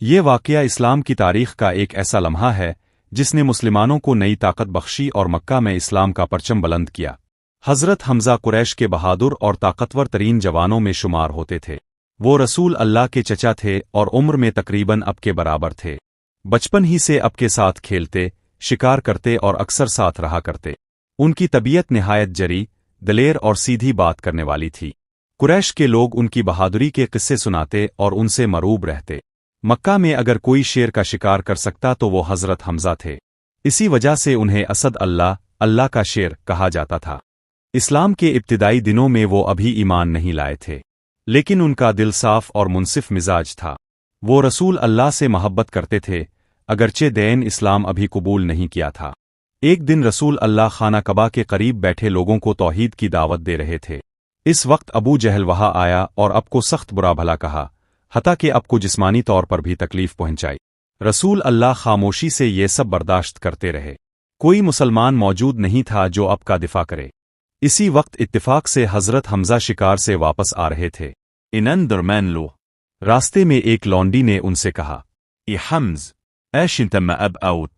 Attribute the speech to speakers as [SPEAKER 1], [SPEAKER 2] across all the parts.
[SPEAKER 1] یہ واقعہ اسلام کی تاریخ کا ایک ایسا لمحہ ہے جس نے مسلمانوں کو نئی طاقت بخشی اور مکہ میں اسلام کا پرچم بلند کیا۔ حضرت حمزہ قریش کے بہادر اور طاقتور ترین جوانوں میں شمار ہوتے تھے۔ وہ رسول اللہ کے چچا تھے اور عمر میں تقریباً اب کے برابر تھے۔ بچپن ہی سے اب کے ساتھ کھیلتے، شکار کرتے اور اکثر ساتھ رہا کرتے۔ ان کی طبیعت نہایت جری، دلیر اور سیدھی بات کرنے والی تھی۔ قریش کے لوگ ان کی بہادری کے قصے سناتے اور ان سے مروب رہتے۔ مکہ میں اگر کوئی شیر کا شکار کر سکتا تو وہ حضرت حمزہ تھے۔ اسی وجہ سے انہیں اسد اللہ کا شیر کہا جاتا تھا۔ اسلام کے ابتدائی دنوں میں وہ ابھی ایمان نہیں لائے تھے، لیکن ان کا دل صاف اور منصف مزاج تھا۔ وہ رسول اللہ سے محبت کرتے تھے، اگرچہ دین اسلام ابھی قبول نہیں کیا تھا۔ ایک دن رسول اللہ خانہ کعبہ کے قریب بیٹھے لوگوں کو توحید کی دعوت دے رہے تھے۔ اس وقت ابو جہل وہاں آیا اور اب کو سخت برا بھلا کہا، حتیٰ کہ اب کو جسمانی طور پر بھی تکلیف پہنچائی۔ رسول اللہ خاموشی سے یہ سب برداشت کرتے رہے۔ کوئی مسلمان موجود نہیں تھا جو اب کا دفاع کرے۔ اسی وقت اتفاق سے حضرت حمزہ شکار سے واپس آ رہے تھے۔ انن درمین لو، راستے میں ایک لونڈی نے ان سے کہا، اے حمز ایش انت ما اب اوت۔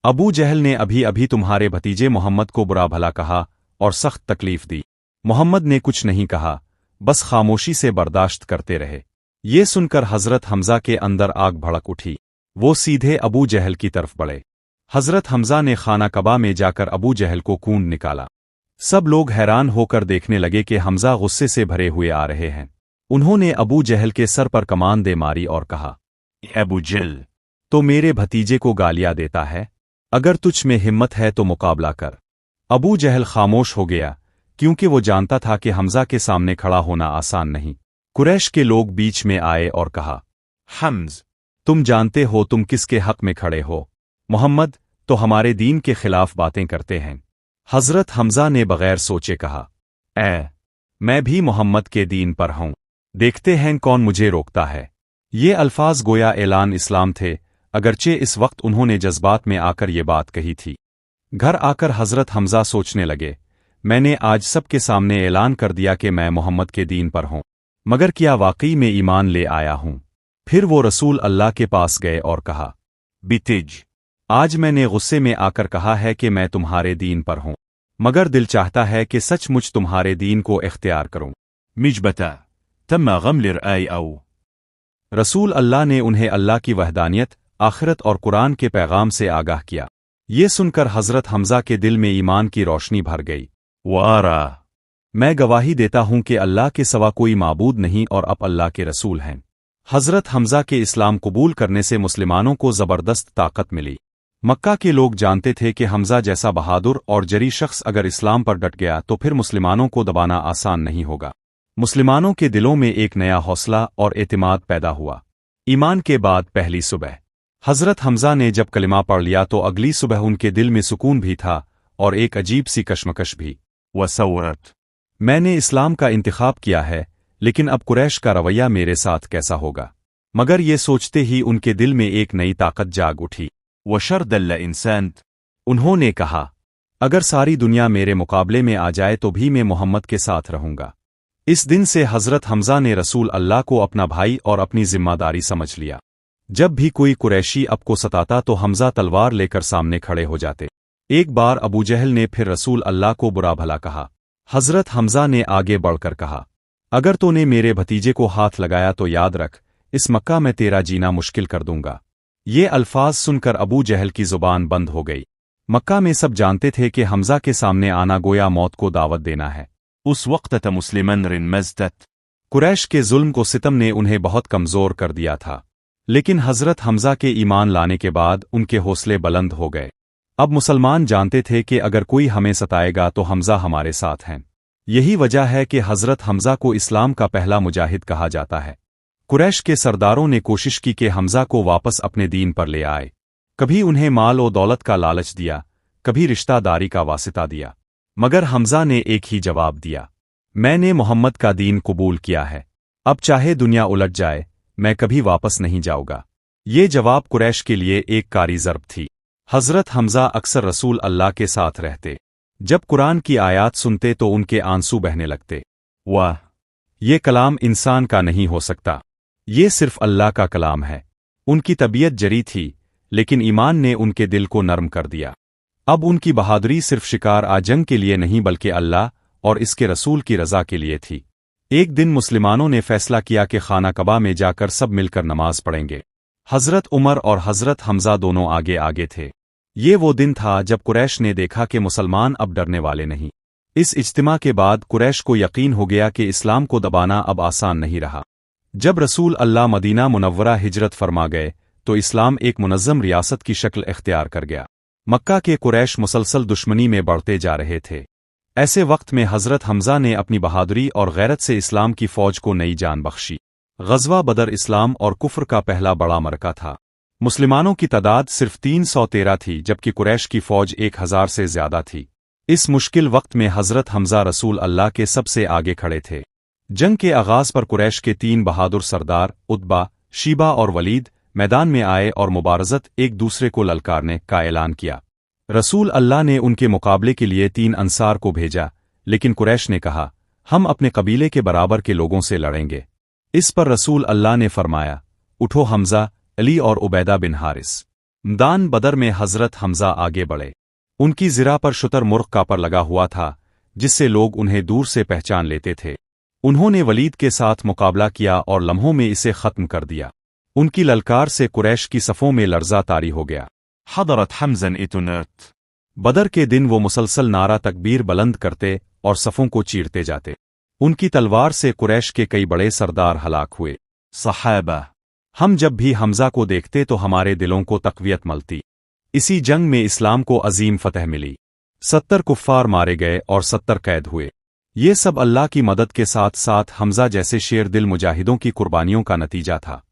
[SPEAKER 1] ابو جہل نے ابھی تمہارے بھتیجے محمد کو برا بھلا کہا اور سخت تکلیف دی۔ محمد نے کچھ نہیں کہا، بس خاموشی سے برداشت کرتے رہے۔ یہ سن کر حضرت حمزہ کے اندر آگ بھڑک اٹھی۔ وہ سیدھے ابو جہل کی طرف بڑھے۔ حضرت حمزہ نے خانہ کعبہ میں جا کر ابو جہل کو کونڈ نکالا۔ سب لوگ حیران ہو کر دیکھنے لگے کہ حمزہ غصے سے بھرے ہوئے آ رہے ہیں۔ انہوں نے ابو جہل کے سر پر کمان دے ماری اور کہا، ابو جہل تو میرے بھتیجے کو گالیاں دیتا ہے؟ اگر تجھ میں ہمت ہے تو مقابلہ کر۔ ابو جہل خاموش ہو گیا، کیونکہ وہ جانتا تھا کہ حمزہ کے سامنے کھڑا ہونا آسان نہیں۔ قریش کے لوگ بیچ میں آئے اور کہا، حمز تم جانتے ہو تم کس کے حق میں کھڑے ہو؟ محمد تو ہمارے دین کے خلاف باتیں کرتے ہیں۔ حضرت حمزہ نے بغیر سوچے کہا، میں بھی محمد کے دین پر ہوں، دیکھتے ہیں کون مجھے روکتا ہے۔ یہ الفاظ گویا اعلان اسلام تھے، اگرچہ اس وقت انہوں نے جذبات میں آ کر یہ بات کہی تھی۔ گھر آ کر حضرت حمزہ سوچنے لگے، میں نے آج سب کے سامنے اعلان کر دیا کہ میں محمد کے دین پر ہوں، مگر کیا واقعی میں ایمان لے آیا ہوں؟ پھر وہ رسول اللہ کے پاس گئے اور کہا، بیتج آج میں نے غصے میں آ کر کہا ہے کہ میں تمہارے دین پر ہوں، مگر دل چاہتا ہے کہ سچ مچ تمہارے دین کو اختیار کروں۔ مجبتا تم غم لرآئی او۔ رسول اللہ نے انہیں اللہ کی وحدانیت، آخرت اور قرآن کے پیغام سے آگاہ کیا۔ یہ سن کر حضرت حمزہ کے دل میں ایمان کی روشنی بھر گئی۔ وآرا میں گواہی دیتا ہوں کہ اللہ کے سوا کوئی معبود نہیں اور آپ اللہ کے رسول ہیں۔ حضرت حمزہ کے اسلام قبول کرنے سے مسلمانوں کو زبردست طاقت ملی۔ مکہ کے لوگ جانتے تھے کہ حمزہ جیسا بہادر اور جری شخص اگر اسلام پر ڈٹ گیا تو پھر مسلمانوں کو دبانا آسان نہیں ہوگا۔ مسلمانوں کے دلوں میں ایک نیا حوصلہ اور اعتماد پیدا ہوا۔ ایمان کے بعد پہلی صبح حضرت حمزہ نے جب کلمہ پڑھ لیا تو اگلی صبح ان کے دل میں سکون بھی تھا اور ایک عجیب سی کشمکش بھی۔ وصورت میں نے اسلام کا انتخاب کیا ہے، لیکن اب قریش کا رویہ میرے ساتھ کیسا ہوگا؟ مگر یہ سوچتے ہی ان کے دل میں ایک نئی طاقت جاگ اٹھی۔ وشرد انسان انہوں نے کہا، اگر ساری دنیا میرے مقابلے میں آ جائے تو بھی میں محمد کے ساتھ رہوں گا۔ اس دن سے حضرت حمزہ نے رسول اللہ کو اپنا بھائی اور اپنی ذمہ داری سمجھ لیا۔ جب بھی کوئی قریشی اب کو ستاتا تو حمزہ تلوار لے کر سامنے کھڑے ہو جاتے۔ ایک بار ابو جہل نے پھر رسول اللہ کو برا بھلا کہا۔ حضرت حمزہ نے آگے بڑھ کر کہا، اگر تو نے میرے بھتیجے کو ہاتھ لگایا تو یاد رکھ، اس مکہ میں تیرا جینا مشکل کر دوں گا۔ یہ الفاظ سن کر ابو جہل کی زبان بند ہو گئی۔ مکہ میں سب جانتے تھے کہ حمزہ کے سامنے آنا گویا موت کو دعوت دینا ہے۔ اس وقت مسلمن رنمزدت قریش کے ظلم کو ستم نے انہیں بہت کمزور کر دیا تھا، لیکن حضرت حمزہ کے ایمان لانے کے بعد ان کے حوصلے بلند ہو گئے۔ اب مسلمان جانتے تھے کہ اگر کوئی ہمیں ستائے گا تو حمزہ ہمارے ساتھ ہیں۔ یہی وجہ ہے کہ حضرت حمزہ کو اسلام کا پہلا مجاہد کہا جاتا ہے۔ قریش کے سرداروں نے کوشش کی کہ حمزہ کو واپس اپنے دین پر لے آئے۔ کبھی انہیں مال و دولت کا لالچ دیا، کبھی رشتہ داری کا واسطہ دیا، مگر حمزہ نے ایک ہی جواب دیا، میں نے محمد کا دین قبول کیا ہے، اب چاہے دنیا الٹ جائے میں کبھی واپس نہیں جاؤں گا۔ یہ جواب قریش کے لیے ایک کاری ضرب تھی۔ حضرت حمزہ اکثر رسول اللہ کے ساتھ رہتے۔ جب قرآن کی آیات سنتے تو ان کے آنسو بہنے لگتے۔ واہ، یہ کلام انسان کا نہیں ہو سکتا، یہ صرف اللہ کا کلام ہے۔ उनकी तबीयत जरी थी, लेकिन ईमान ने उनके दिल को नरम कर दिया। अब उनकी बहादुरी सिर्फ शिकार आजंग के लिए नहीं बल्कि अल्लाह और इसके रसूल की रज़ा के लिए थी। एक दिन मुसलमानों ने फैसला किया कि खाना कबा में जाकर सब मिलकर नमाज पढ़ेंगे। हज़रत उमर और हज़रत हमज़ा दोनों आगे आगे थे। ये वो दिन था जब कुरैश ने देखा कि मुसलमान अब डरने वाले नहीं। इस इज्तिमा के बाद कुरैश को यकीन हो गया कि इस्लाम को दबाना अब आसान नहीं रहा। जब रसूल अल्लाह मदीना मुनव्वरा हिजरत फरमा गए तो इस्लाम एक मुनज़्ज़म रियासत की शक्ल इख्तियार कर गया। मक्का के कुरैश मुसलसल दुश्मनी में बढ़ते जा रहे थे। ऐसे वक्त में हज़रत हमज़ा ने अपनी बहादुरी और गैरत से इस्लाम की फ़ौज को नई जान बख्शी। ग़ज़वा बदर इस्लाम और कुफ्र का पहला बड़ा मरका था। मुसलमानों की तादाद सिर्फ 313 थी जबकि कुरैश की फ़ौज 1000 से ज़्यादा थी। इस मुश्किल वक्त में हज़रत हमज़ा रसूल अल्लाह के सबसे आगे खड़े थे। जंग के आगाज़ पर कुरैश के 3 बहादुर सरदार उतबा, शीबा और वलीद मैदान में आए और मुबारज़त एक दूसरे को ललकारने का ऐलान किया। रसूल अल्लाह ने उनके मुकाबले के लिए 3 अंसार को भेजा, लेकिन कुरैश ने कहा, हम अपने कबीले के बराबर के लोगों से लड़ेंगे। इस पर रसूल अल्लाह ने फरमाया, उठो हमज़ा, अली और उबैदा बिन हारिस। मैदान बदर में हज़रत हमज़ा आगे बढ़े। उनकी ज़िरा पर शुतुरमुर्ग़ का पर लगा हुआ था, जिससे लोग उन्हें दूर से पहचान लेते थे। उन्होंने वलीद के साथ मुकाबला किया और लम्हों में इसे ख़त्म कर दिया। उनकी ललकार से कुरैश की सफ़ों में लर्ज़ा तारी हो गया। हदरत हमज़न इतुनत। बदर के दिन वो मुसलसल नारा तकबीर बुलंद करते और सफ़ों को चीरते जाते। उनकी तलवार से कुरैश के कई बड़े सरदार हलाक हुए। सहाबा, हम जब भी हमज़ा को देखते तो हमारे दिलों को तक़वियत मिलती। इसी जंग में इस्लाम को अजीम फतह मिली। 70 कुफ़ार मारे गए और 70 कैद हुए। ये सब अल्लाह की मदद के साथ साथ हमज़ा जैसे शेर दिल मुजाहिदों की कुर्बानियों का नतीजा था।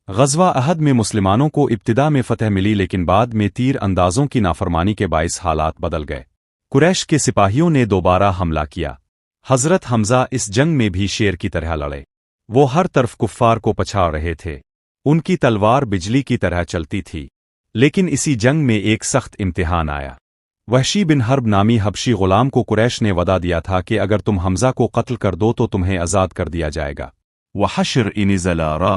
[SPEAKER 1] ग़ज़वा अहद में मुसलमानों को इब्तिदा में फतह मिली, लेकिन बाद में तीर अंदाज़ों की नाफरमानी के बाइस हालात बदल गए। कुरैश के सिपाहियों ने दोबारा हमला किया। हज़रत हमज़ा इस जंग में भी शेर की तरह लड़े। वो हर तरफ कुफ़ार को पछाड़ रहे थे। उनकी तलवार बिजली की तरह चलती थी। लेकिन इसी जंग में एक सख्त इम्तिहान आया। वहशी बिन हर्ब नामी हबशी ग़ुलाम को कुरैश ने वदा दिया था कि अगर तुम हमज़ा को कत्ल कर दो तो तुम्हें आज़ाद कर दिया जाएगा। वहशर इनिज़लारा।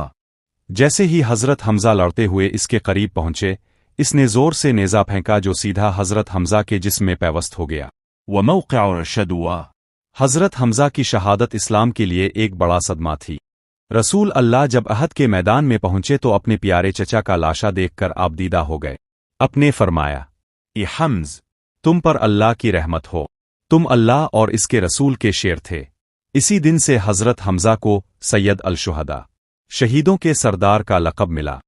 [SPEAKER 1] जैसे ही हज़रत हमज़ा लड़ते हुए इसके करीब पहुंचे, इसने ज़ोर से नेज़ा फेंका जो सीधा हज़रत हमज़ा के जिस्म में पैवस्त हो गया। वमौक़िअ शदवा। हज़रत हमज़ा की शहादत इस्लाम के लिए एक बड़ा सदमा थी। रसूल अल्लाह जब अहद के मैदान में पहुंचे तो अपने प्यारे चचा का लाशा देखकर आबदीदा हो गए। अपने फरमाया, ए हम्ज़, तुम पर अल्लाह की रहमत हो, तुम अल्लाह और इसके रसूल के शेर थे। इसी दिन से हज़रत हमज़ा को सैयद अल-शुहदा, शहीदों के सरदार का लक़ब मिला।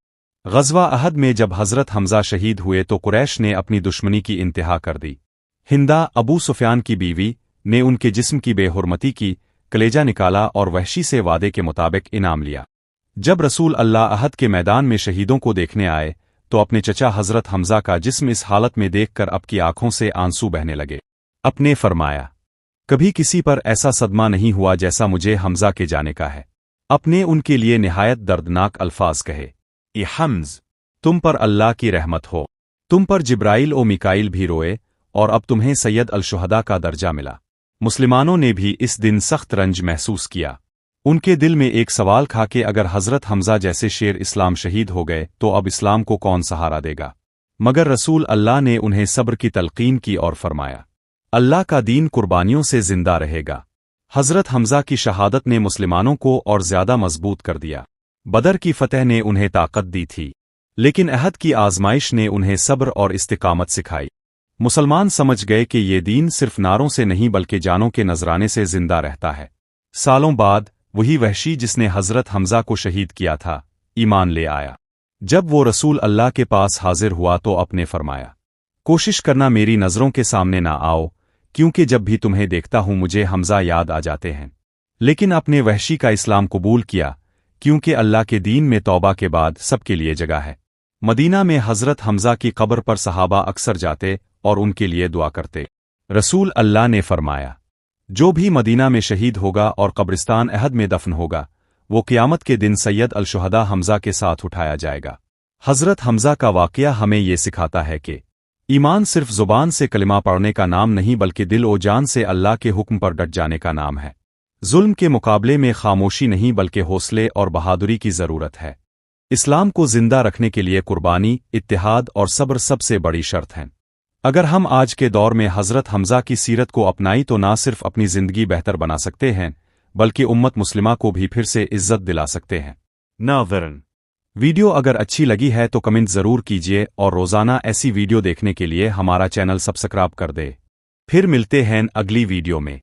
[SPEAKER 1] ग़ज़वा अहद में जब हज़रत हमज़ा शहीद हुए तो कुरैश ने अपनी दुश्मनी की इंतहा कर दी। हिंदा, अबू सुफ़ियान की बीवी, ने उनके जिस्म की बेहुरमती की, कलेजा निकाला और वहशी से वादे के मुताबिक इनाम लिया। जब रसूल अल्लाह अहद के मैदान में शहीदों को देखने आए तो अपने चचा हज़रत हमज़ा का जिस्म इस हालत में देखकर आपकी आंखों से आंसू बहने लगे। अपने फरमाया, कभी किसी पर ऐसा सदमा नहीं हुआ जैसा मुझे हमज़ा के जाने का है। अपने उनके लिए निहायत दर्दनाक अल्फाज कहे, ए हम्ज़, तुम पर अल्लाह की रहमत हो, तुम पर जिब्राइल और मिकाइल भी रोए और अब तुम्हें सैयद अल-शुहदा का दर्जा मिला। मुसलमानों ने भी इस दिन सख्त रंज महसूस किया। उनके दिल में एक सवाल था कि अगर हज़रत हमज़ा जैसे शेर इस्लाम शहीद हो गए तो अब इस्लाम को कौन सहारा देगा। मगर रसूल अल्लाह ने उन्हें सब्र की तलकीन की और फरमाया, अल्लाह का दीन कुर्बानियों से जिंदा रहेगा। हज़रत हमज़ा की शहादत ने मुसलमानों को और ज़्यादा मजबूत कर दिया। बदर की फ़तह ने उन्हें ताकत दी थी, लेकिन अहद की आज़माइश ने उन्हें सब्र और इस्तिकामत सिखाई। मुसलमान समझ गए कि ये दीन सिर्फ नारों से नहीं बल्कि जानों के नजराने से जिंदा रहता है। सालों बाद वही वहशी जिसने हज़रत हमज़ा को शहीद किया था, ईमान ले आया। जब वो रसूल अल्लाह के पास हाजिर हुआ तो अपने फरमाया, कोशिश करना मेरी नज़रों के सामने ना आओ, क्योंकि जब भी तुम्हें देखता हूं मुझे हमज़ा याद आ जाते हैं। लेकिन अपने वहशी का इस्लाम कबूल किया, क्योंकि अल्लाह के दीन में तौबा के बाद सबके लिए जगह है। मदीना में हज़रत हमज़ा की कब्र पर सहाबा अक्सर जाते और उनके लिए दुआ करते। रसूल अल्लाह ने फरमाया, जो भी मदीना में शहीद होगा और कब्रिस्तान अहद में दफन होगा, वो क़यामत के दिन सैयद अल-शुहदा हमज़ा के साथ उठाया जाएगा। हज़रत हमज़ा का वाक़या हमें ये सिखाता है कि ईमान सिर्फ ज़ुबान से कलिमा पढ़ने का नाम नहीं बल्कि दिल और जान से अल्लाह के हुक्म पर डट जाने का नाम है। ज़ुल्म के मुकाबले में खामोशी नहीं बल्कि हौसले और बहादुरी की ज़रूरत है। इस्लाम को जिंदा रखने के लिए कुर्बानी, इत्तिहाद और सब्र सबसे बड़ी शर्त हैं। अगर हम आज के दौर में हज़रत हमज़ा की सीरत को अपनाई तो ना सिर्फ अपनी ज़िंदगी बेहतर बना सकते हैं, बल्कि उम्मत मुस्लिमा को भी फिर से इज्जत दिला सकते हैं। नाज़रीन, वीडियो अगर अच्छी लगी है तो कमेंट ज़रूर कीजिए और रोज़ाना ऐसी वीडियो देखने के लिए हमारा चैनल सब्सक्राइब कर दे। फिर मिलते हैं अगली वीडियो में।